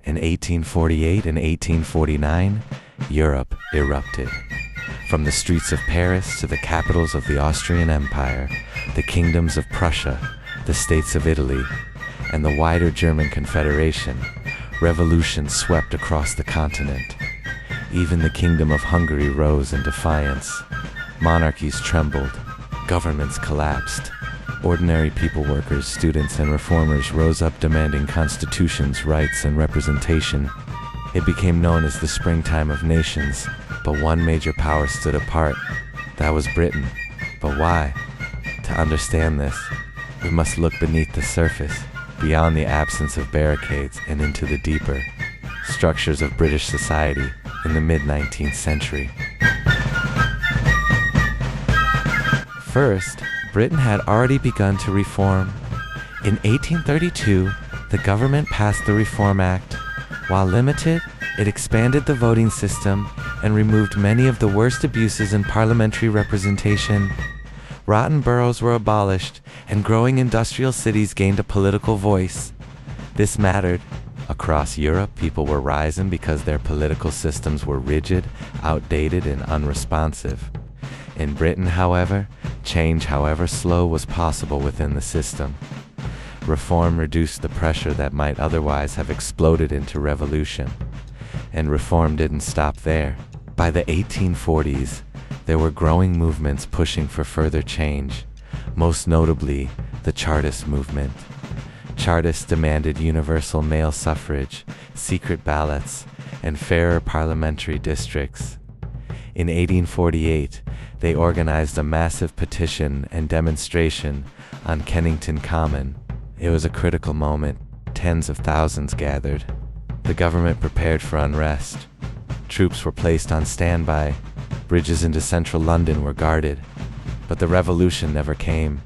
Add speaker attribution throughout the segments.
Speaker 1: In 1848 and 1849, Europe erupted. From the streets of Paris to the capitals of the Austrian Empire, the kingdoms of Prussia, the states of Italy, and the wider German Confederation, revolution swept across the continent. Even the Kingdom of Hungary rose in defiance. Monarchies trembled, governments collapsed. Ordinary people, workers, students, and reformers rose up demanding constitutions, rights, and representation. It became known as the springtime of nations, but one major power stood apart. That was Britain. But why? To understand this, we must look beneath the surface, beyond the absence of barricades and into the deeper structures of British society in the mid-19th century. First, Britain had already begun to reform. In 1832, the government passed the Reform Act. While limited, it expanded the voting system and removed many of the worst abuses in parliamentary representation. Rotten boroughs were abolished, and growing industrial cities gained a political voice. This mattered. Across Europe, people were rising because their political systems were rigid, outdated, and unresponsive. In Britain, however, change, however slow, was possible within the system. Reform reduced the pressure that might otherwise have exploded into revolution. And reform didn't stop there. By the 1840s, there were growing movements pushing for further change, most notably the Chartist Movement. Chartists demanded universal male suffrage, secret ballots, and fairer parliamentary districts. In 1848, they organized a massive petition and demonstration on Kennington Common. It was a critical moment. Tens of thousands gathered. The government prepared for unrest. Troops were placed on standby. Bridges into central London were guarded. But the revolution never came.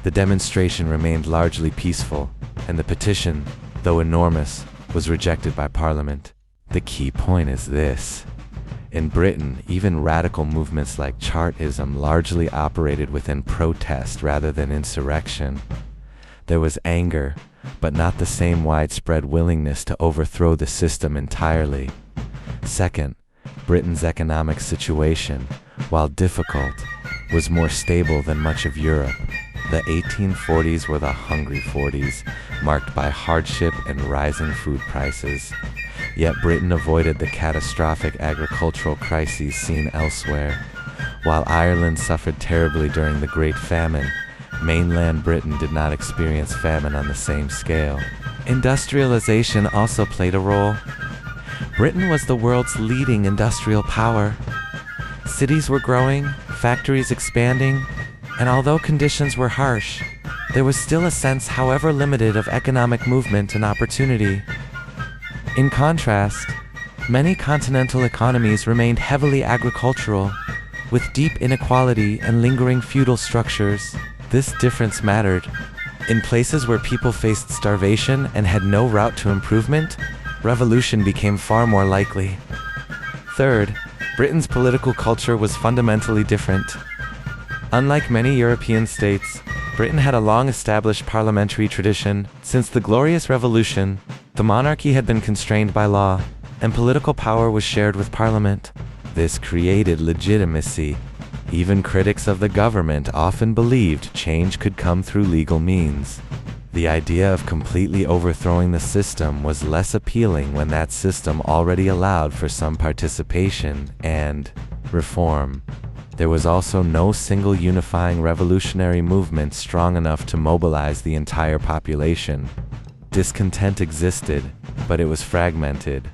Speaker 1: The demonstration remained largely peaceful, and the petition, though enormous, was rejected by Parliament. The key point is this. In Britain, even radical movements like Chartism largely operated within protest rather than insurrection. There was anger, but not the same widespread willingness to overthrow the system entirely. Second, Britain's economic situation, while difficult, was more stable than much of Europe. The 1840s were the hungry 40s, marked by hardship and rising food prices. Yet Britain avoided the catastrophic agricultural crises seen elsewhere. While Ireland suffered terribly during the Great Famine, mainland Britain did not experience famine on the same scale. Industrialization also played a role. Britain was the world's leading industrial power. Cities were growing, factories expanding, and although conditions were harsh, there was still a sense, however limited, of economic movement and opportunity. In contrast, many continental economies remained heavily agricultural, with deep inequality and lingering feudal structures. This difference mattered. In places where people faced starvation and had no route to improvement, revolution became far more likely. Third, Britain's political culture was fundamentally different. Unlike many European states, Britain had a long-established parliamentary tradition. Since the Glorious Revolution, the monarchy had been constrained by law, and political power was shared with Parliament. This created legitimacy. Even critics of the government often believed change could come through legal means. The idea of completely overthrowing the system was less appealing when that system already allowed for some participation and reform. There was also no single unifying revolutionary movement strong enough to mobilize the entire population. Discontent existed, but it was fragmented.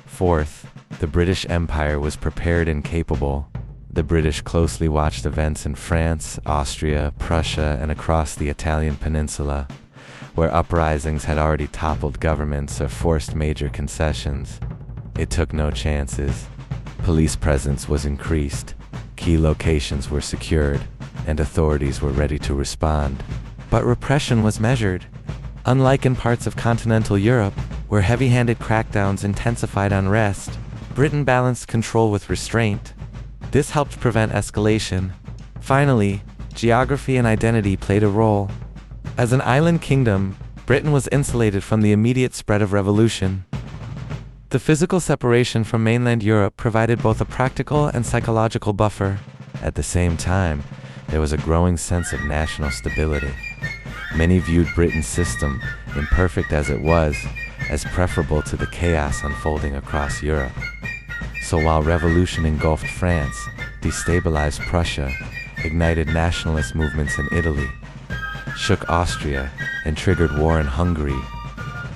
Speaker 1: Fourth, the British Empire was prepared and capable. The British closely watched events in France, Austria, Prussia, and across the Italian peninsula, where uprisings had already toppled governments or forced major concessions. It took no chances. Police presence was increased, key locations were secured, and authorities were ready to respond. But repression was measured. Unlike in parts of continental Europe, where heavy-handed crackdowns intensified unrest, Britain balanced control with restraint. This helped prevent escalation. Finally, geography and identity played a role. As an island kingdom, Britain was insulated from the immediate spread of revolution. The physical separation from mainland Europe provided both a practical and psychological buffer. At the same time, there was a growing sense of national stability. Many viewed Britain's system, imperfect as it was, as preferable to the chaos unfolding across Europe. So while revolution engulfed France, destabilized Prussia, ignited nationalist movements in Italy, shook Austria, and triggered war in Hungary,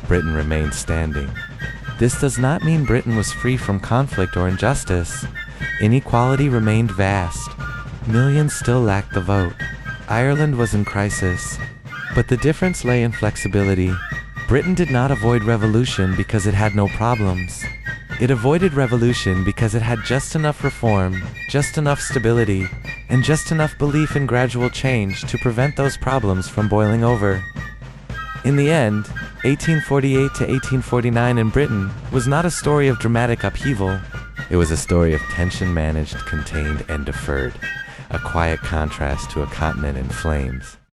Speaker 1: Britain remained standing. This does not mean Britain was free from conflict or injustice. Inequality remained vast. Millions still lacked the vote. Ireland was in crisis. But the difference lay in flexibility. Britain did not avoid revolution because it had no problems. It avoided revolution because it had just enough reform, just enough stability, and just enough belief in gradual change to prevent those problems from boiling over. In the end, 1848 to 1849 in Britain was not a story of dramatic upheaval. It was a story of tension managed, contained, and deferred, a quiet contrast to a continent in flames.